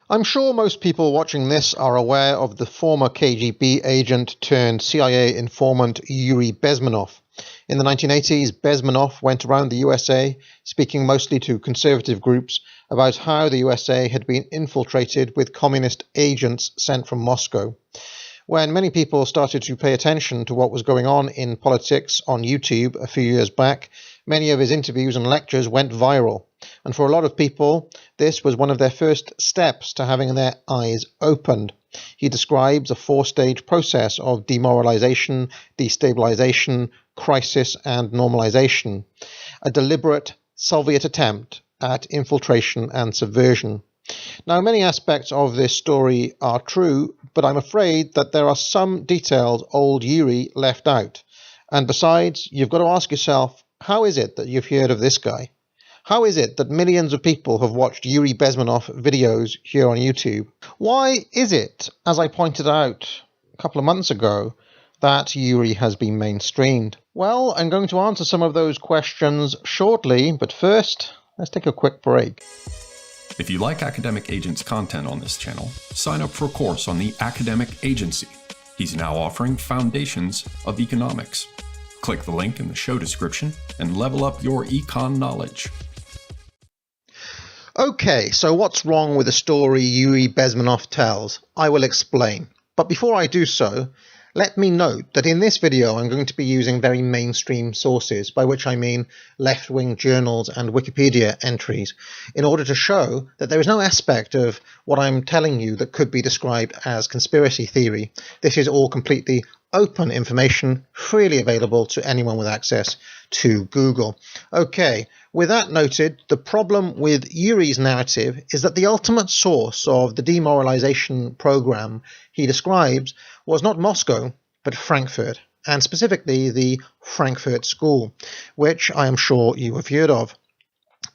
I'm sure most people watching this are aware of the former KGB agent turned CIA informant Yuri Bezmenov. In the 1980s, Bezmenov went around the USA, speaking mostly to conservative groups about how the USA had been infiltrated with communist agents sent from Moscow. When many people started to pay attention to what was going on in politics on YouTube a few years back, many of his interviews and lectures went viral. And for a lot of people, this was one of their first steps to having their eyes opened. He describes a four-stage process of demoralization, destabilization, crisis, and normalization, a deliberate Soviet attempt at infiltration and subversion. Now, many aspects of this story are true, but I'm afraid that there are some details old Yuri left out. And besides, you've got to ask yourself, how is it that you've heard of this guy? How is it that millions of people have watched Yuri Bezmenov videos here on YouTube? Why is it, as I pointed out a couple of months ago, that Yuri has been mainstreamed? Well, I'm going to answer some of those questions shortly, but first, let's take a quick break. If you like Academic Agent's content on this channel, sign up for a course on the Academic Agency. He's now offering Foundations of Economics. Click the link in the show description and level up your econ knowledge. Okay, so what's wrong with the story Yuri Bezmenov tells? I will explain. But before I do so, let me note that in this video I'm going to be using very mainstream sources, by which I mean left-wing journals and Wikipedia entries, in order to show that there is no aspect of what I'm telling you that could be described as conspiracy theory. This is all completely open information, freely available to anyone with access to Google. Okay, with that noted, the problem with Yuri's narrative is that the ultimate source of the demoralization program he describes was not Moscow, but Frankfurt, and specifically the Frankfurt School, which I am sure you have heard of.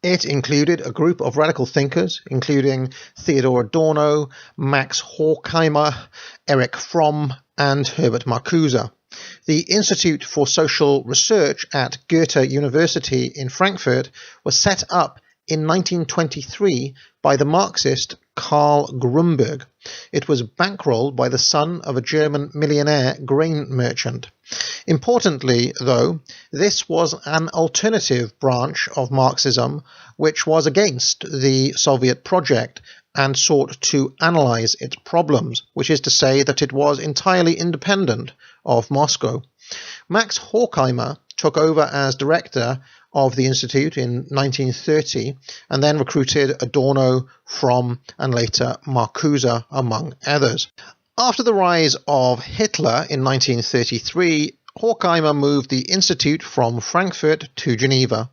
It included a group of radical thinkers, including Theodor Adorno, Max Horkheimer, Erich Fromm, and Herbert Marcuse. The Institute for Social Research at Goethe University in Frankfurt was set up in 1923 by the Marxist Karl Grunberg. It was bankrolled by the son of a German millionaire grain merchant. Importantly, though, this was an alternative branch of Marxism which was against the Soviet project and sought to analyze its problems, which is to say that it was entirely independent of Moscow. Max Horkheimer took over as director of the Institute in 1930 and then recruited Adorno, Fromm, and later Marcuse, among others. After the rise of Hitler in 1933, Horkheimer moved the Institute from Frankfurt to Geneva.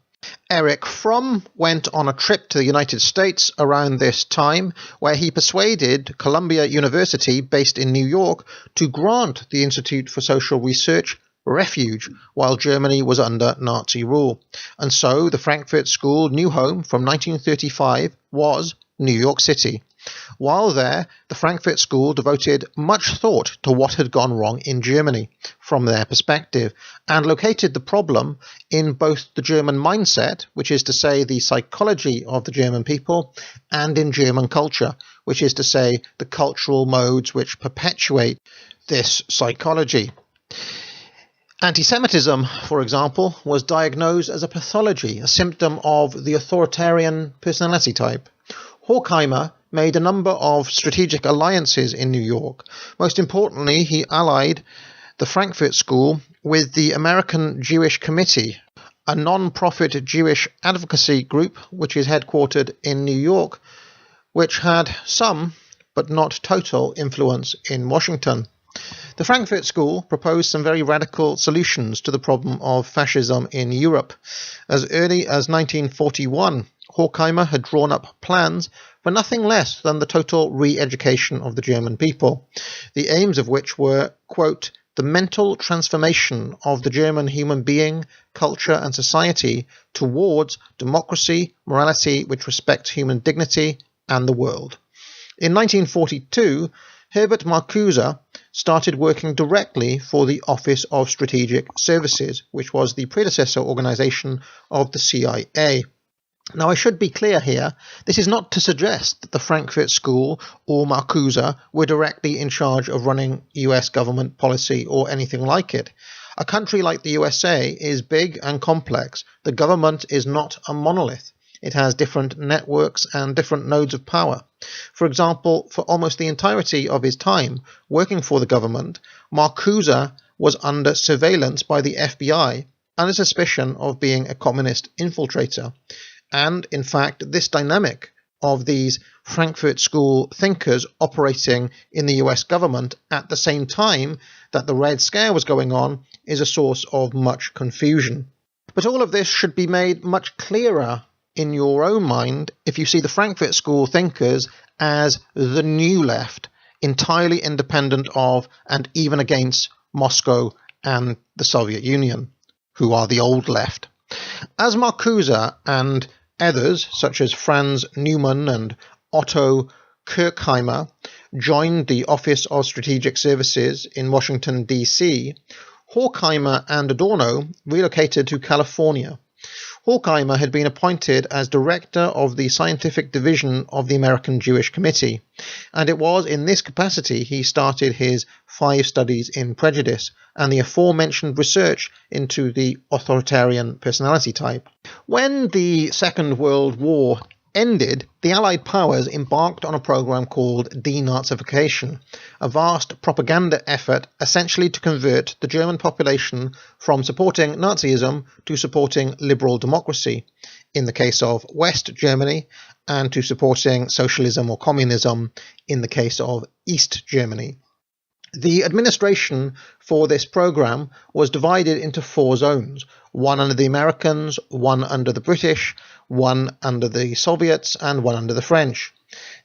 Erich Fromm went on a trip to the United States around this time, where he persuaded Columbia University, based in New York, to grant the Institute for Social Research refuge while Germany was under Nazi rule. And so the Frankfurt School new home from 1935 was New York City. While there, the Frankfurt School devoted much thought to what had gone wrong in Germany from their perspective, and located the problem in both the German mindset, which is to say the psychology of the German people, and in German culture, which is to say the cultural modes which perpetuate this psychology. Anti-Semitism, for example, was diagnosed as a pathology, a symptom of the authoritarian personality type. Horkheimer made a number of strategic alliances in New York. Most importantly, he allied the Frankfurt School with the American Jewish Committee, a non-profit Jewish advocacy group which is headquartered in New York, which had some, but not total, influence in Washington. The Frankfurt School proposed some very radical solutions to the problem of fascism in Europe. As early as 1941, Horkheimer had drawn up plans for nothing less than the total re-education of the German people, the aims of which were, quote, the mental transformation of the German human being, culture and society towards democracy, morality which respects human dignity and the world. In 1942, Herbert Marcuse started working directly for the Office of Strategic Services, which was the predecessor organization of the CIA. Now, I should be clear here, this is not to suggest that the Frankfurt School or Marcuse were directly in charge of running US government policy or anything like it. A country like the USA is big and complex. The government is not a monolith. It has different networks and different nodes of power. For example, for almost the entirety of his time working for the government, Marcuse was under surveillance by the FBI under suspicion of being a communist infiltrator. And, in fact, this dynamic of these Frankfurt School thinkers operating in the US government at the same time that the Red Scare was going on is a source of much confusion. But all of this should be made much clearer in your own mind if you see the Frankfurt School thinkers as the new left, entirely independent of and even against Moscow and the Soviet Union, who are the old left. As Marcuse and others, such as Franz Neumann and Otto Kirchheimer, joined the Office of Strategic Services in Washington, D.C., Horkheimer and Adorno relocated to California. Horkheimer had been appointed as director of the scientific division of the American Jewish Committee, and it was in this capacity he started his 5 studies in prejudice and the aforementioned research into the authoritarian personality type. When the Second World War ended, the Allied powers embarked on a program called denazification, a vast propaganda effort essentially to convert the German population from supporting Nazism to supporting liberal democracy, in the case of West Germany, and to supporting socialism or communism in the case of East Germany. The administration for this program was divided into 4 zones, one under the Americans, one under the British, one under the Soviets, and one under the French.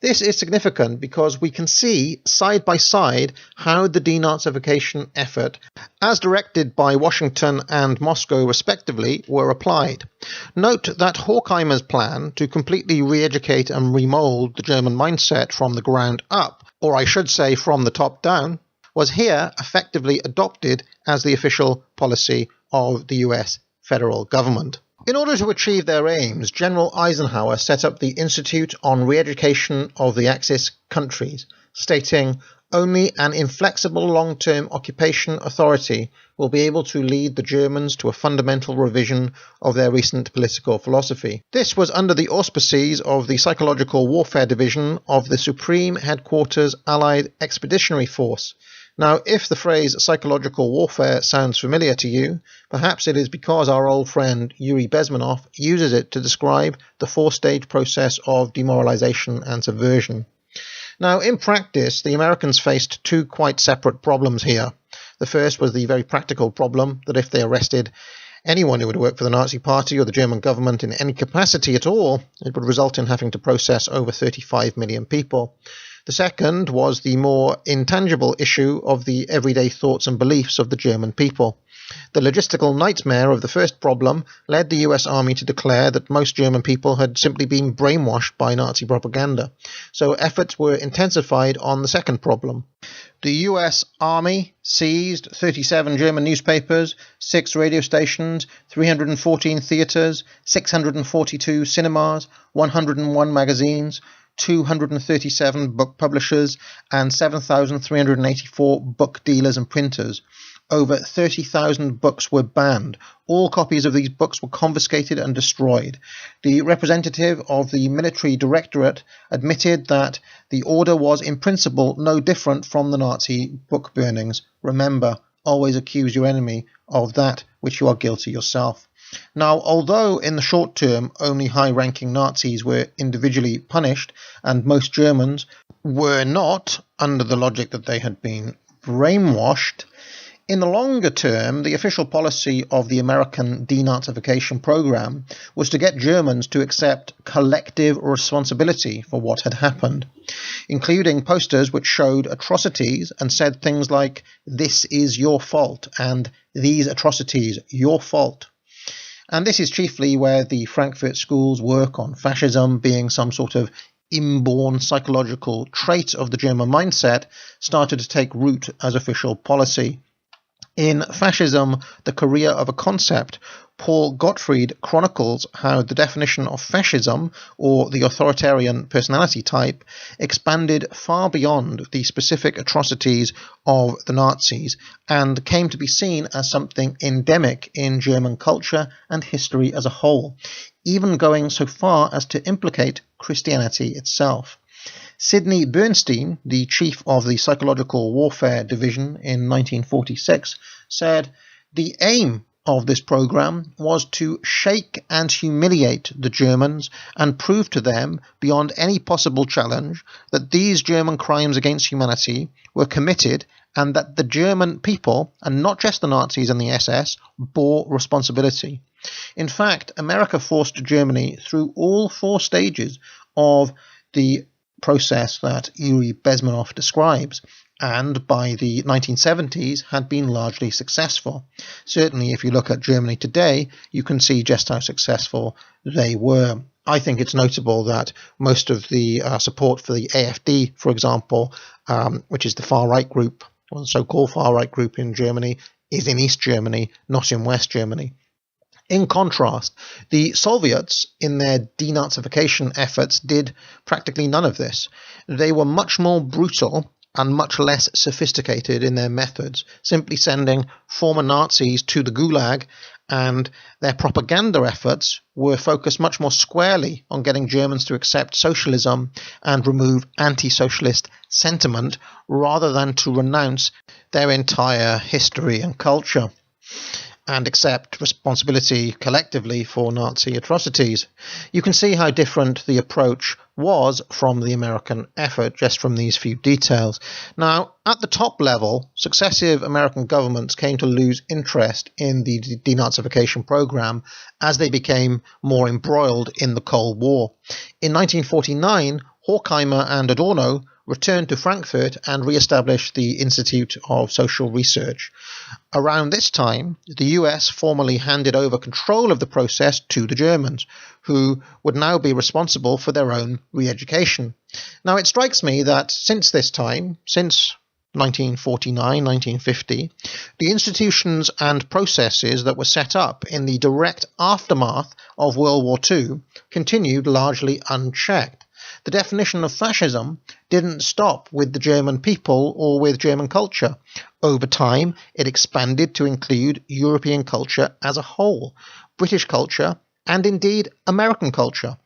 This is significant because we can see side by side how the denazification effort, as directed by Washington and Moscow respectively, were applied. Note that Horkheimer's plan to completely re-educate and remold the German mindset from the ground up, or I should say from the top down, was here effectively adopted as the official policy of the US federal government. In order to achieve their aims, General Eisenhower set up the Institute on Re-Education of the Axis countries, stating, "Only an inflexible long-term occupation authority will be able to lead the Germans to a fundamental revision of their recent political philosophy." This was under the auspices of the Psychological Warfare Division of the Supreme Headquarters Allied Expeditionary Force. Now, if the phrase psychological warfare sounds familiar to you, perhaps it is because our old friend Yuri Bezmenov uses it to describe the 4-stage process of demoralization and subversion. Now, in practice, the Americans faced 2 quite separate problems here. The first was the very practical problem that if they arrested anyone who would work for the Nazi Party or the German government in any capacity at all, it would result in having to process over 35 million people. The second was the more intangible issue of the everyday thoughts and beliefs of the German people. The logistical nightmare of the first problem led the US Army to declare that most German people had simply been brainwashed by Nazi propaganda, so efforts were intensified on the second problem. The US Army seized 37 German newspapers, 6 radio stations, 314 theatres, 642 cinemas, 101 magazines, 237 book publishers, and 7,384 book dealers and printers. Over 30,000 books were banned. All copies of these books were confiscated and destroyed. The representative of the military directorate admitted that the order was in principle no different from the Nazi book burnings. Remember, always accuse your enemy of that which you are guilty yourself. Now, although in the short term only high-ranking Nazis were individually punished, and most Germans were not, under the logic that they had been brainwashed, in the longer term, the official policy of the American denazification program was to get Germans to accept collective responsibility for what had happened, including posters which showed atrocities and said things like, "This is your fault," and "These atrocities, your fault." And this is chiefly where the Frankfurt School's work on fascism being some sort of inborn psychological trait of the German mindset started to take root as official policy. In Fascism, the Career of a Concept, Paul Gottfried chronicles how the definition of fascism, or the authoritarian personality type, expanded far beyond the specific atrocities of the Nazis and came to be seen as something endemic in German culture and history as a whole, even going so far as to implicate Christianity itself. Sidney Bernstein, the chief of the Psychological Warfare Division in 1946, said, "The aim of this program was to shake and humiliate the Germans and prove to them, beyond any possible challenge, that these German crimes against humanity were committed and that the German people, and not just the Nazis and the SS, bore responsibility." In fact, America forced Germany through all 4 stages of the process that Yuri Bezmenov describes, and by the 1970s had been largely successful. Certainly, if you look at Germany today, you can see just how successful they were. I think it's notable that most of the support for the AfD, for example, which is the far-right group, or the so-called far-right group in Germany, is in East Germany, not in West Germany. In contrast, the Soviets, in their denazification efforts, did practically none of this. They were much more brutal and much less sophisticated in their methods, simply sending former Nazis to the Gulag, and their propaganda efforts were focused much more squarely on getting Germans to accept socialism and remove anti-socialist sentiment, rather than to renounce their entire history and culture and accept responsibility collectively for Nazi atrocities. You can see how different the approach was from the American effort, just from these few details. Now, at the top level, successive American governments came to lose interest in the denazification program as they became more embroiled in the Cold War. In 1949, Horkheimer and Adorno returned to Frankfurt and re-established the Institute of Social Research. Around this time, the US formally handed over control of the process to the Germans, who would now be responsible for their own re-education. Now, it strikes me that since this time, since 1949, 1950, the institutions and processes that were set up in the direct aftermath of World War II continued largely unchecked. The definition of fascism didn't stop with the German people or with German culture. Over time, it expanded to include European culture as a whole, British culture, and indeed American culture.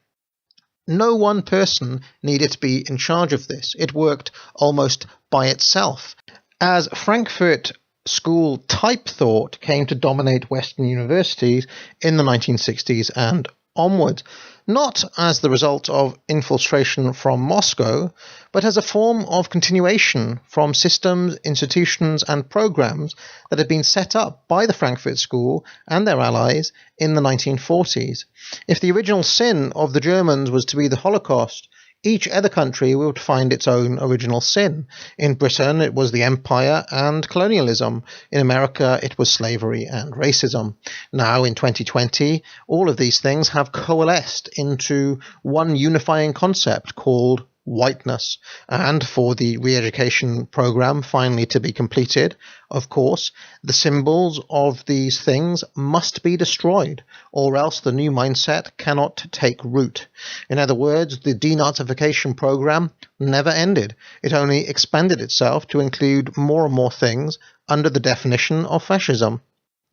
No one person needed to be in charge of this. It worked almost by itself. As Frankfurt School type thought came to dominate Western universities in the 1960s and onwards, not as the result of infiltration from Moscow, but as a form of continuation from systems, institutions, and programs that had been set up by the Frankfurt School and their allies in the 1940s. If the original sin of the Germans was to be the Holocaust, each other country would find its own original sin. In Britain, it was the empire and colonialism. In America, it was slavery and racism. Now, in 2020, all of these things have coalesced into one unifying concept called whiteness. And for the re-education program finally to be completed, of course, the symbols of these things must be destroyed, or else the new mindset cannot take root. In other words, the denazification program never ended. It only expanded itself to include more and more things under the definition of fascism.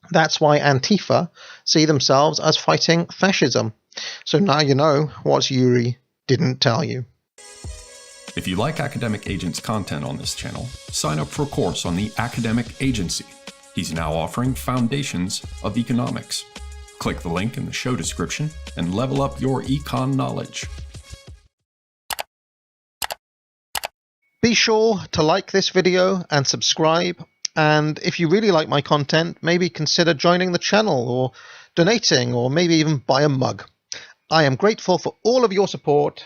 That's why Antifa see themselves as fighting fascism. So now you know what Yuri didn't tell you. If you like Academic Agent's content on this channel, sign up for a course on the Academic Agency. He's now offering Foundations of Economics. Click the link in the show description and level up your econ knowledge. Be sure to like this video and subscribe, and if you really like my content, maybe consider joining the channel or donating or maybe even buy a mug. I am grateful for all of your support.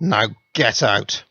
Now get out.